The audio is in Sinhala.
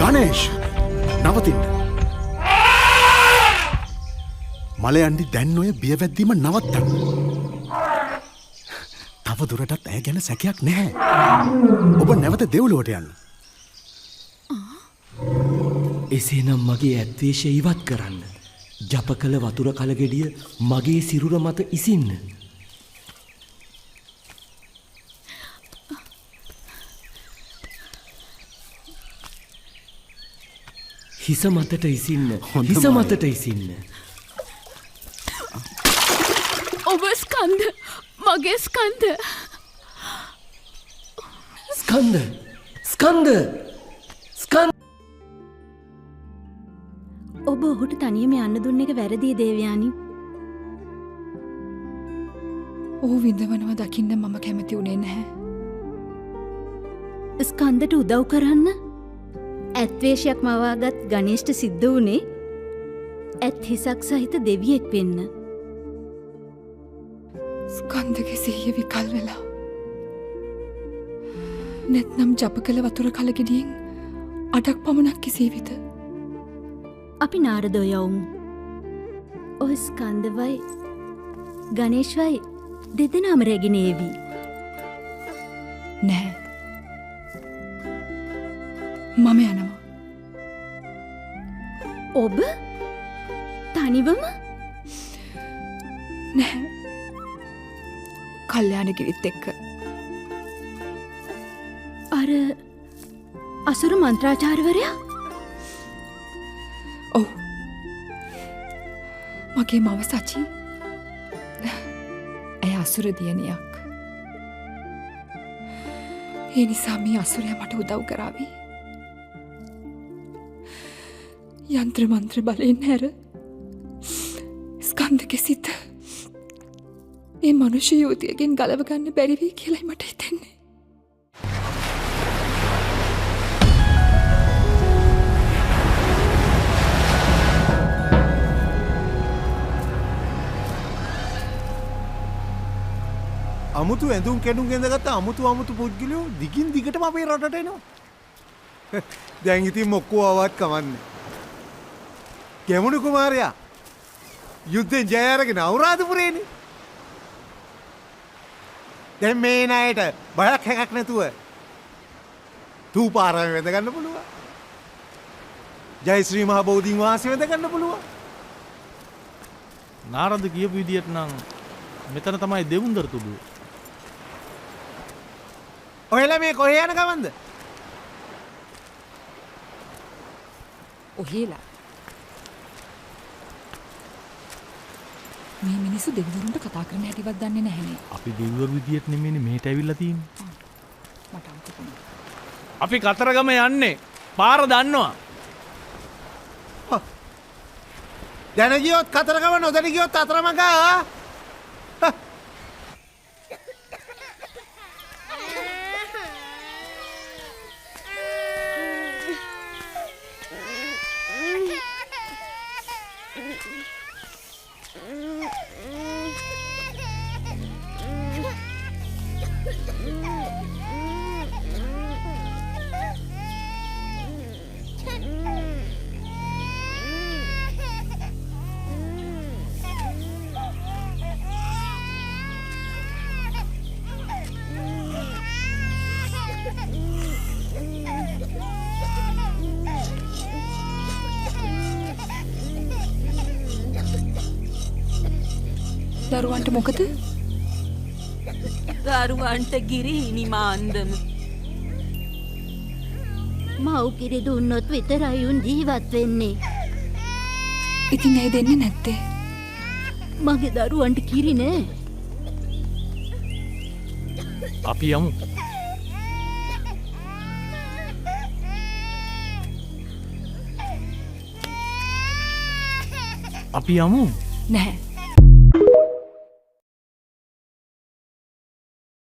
ගණේෂ් නවතින්න. මලයන්ඩි දැන් ඔය බියවැද්දීම නවත්තන්න. තව දුරටත් ඇය ගැන සැකයක් නැහැ. ඔබ නැවත දෙව්ලොවට යන්න. එසේනම් මගේ ඇත්වේශය ඉවත් කරන්න. ජප කළ වතුර කලගෙඩිය මගේ සිරුර මත ඉසින්න. හිස මතට ඉසින්න. හිස මතට ඉසින්න. ඔබ ස්කන්ධ මගේ ස්කන්ධ ස්කන්ධ ස්කන්ධ ස්කන්ධ. ඔබ ඔහුට තනියම යන්න දුන්න එක වැරදියි දේවයානි. ඔහු විඳවනව දකින්න මම කැමති වුණේ නැහැ. ස්කන්ධට උදව් කරන්න ඇත්වේශයක් මවාගත් ගණේෂ්ට සිද්ධ වුණේ ඇත් හිසක් සහිත දෙවියෙක් වෙන්න. ස්කන්ධගේ සිහිය විකල් වෙලා. නැත්නම් ජප කළ වතුර කලගෙඩියෙන් අඩක් පමණක් කිසීවිත. අපි නාරදෝ යවුමු. ඔය ස්කන්ධවයි ගණේෂ්වයි දෙදෙනාම රැගෙන ඒවි. නැහැ. මම යනවා. ඔබ තනිවම? නැහැ. කල්යාණගිරිත් එක්ක. අර අසුර මන්ත්‍රාචාර්යවරයා? ඔව්. මගේ මව සචි. ඇය අසුර දියණියක්. ඒ නිසා මේ අසුරයා මට උදව් කරાવી. යන්ත්‍ර මන්ත්‍ර බලයෙන් හැර ස්කන්ධගේ සිත ඒ මනුෂ්‍ය යුවතියගෙන් ගලව ගන්න බැරි වෙයි කියලායි මට හිතෙන්නේ. අමුතු ඇඳුම් කැඩුම් ගෙඳගත්ත අමුතු පුද්ගලයෝ දිගින් දිගටම අපේ රටට එනවා. දැන් ඉතින් මොක්කුවවත් කමන්නේ. ගැමුණු කුමාරයා යුද්ධෙන් ජය අරගෙන අවුරාධපුරේනේ. දැන් මේ ණයට බයක් හැකක් නැතුව තූපාරාමේ වැඳ ගන්න පුළුවන්. ජය ශ්‍රී මහා බෝධීන් වහන්සේ වැඳ ගන්න පුළුවන්. නාරද කියපු විදියට නම් මෙතන තමයි දෙවුන්දර තුඩුව. ඔයලා මේ කොහේ යන ගමන්ද? ඔහෙලා. මේ මිනිස්සු දෙවිවරුන්ට කතා කරන්න හැටිවත් දන්නේ නැහැනේ. අපි දෙවිවරු විදියට නෙමෙයිනේ මෙහෙට ඇවිල්ලා තියෙන්නේ. මට අන්තිමට. අපි කතරගම යන්නේ. පාර දන්නවා. දැන ගියොත් කතරගම නොදැන ගියොත් අතරමඟ දරුවන්ට මොකද? දරුවන්ට ගිරිහිණි මාන්දම. මව් කිරි දුන්නොත් විතරයි උන් ජීවත් වෙන්නේ. ඉතින් ඇයි දෙන්නේ නැත්තේ? මගේ දරුවන්ට කිරි නෑ. අපි යමු. අපි යමු. නැහැ.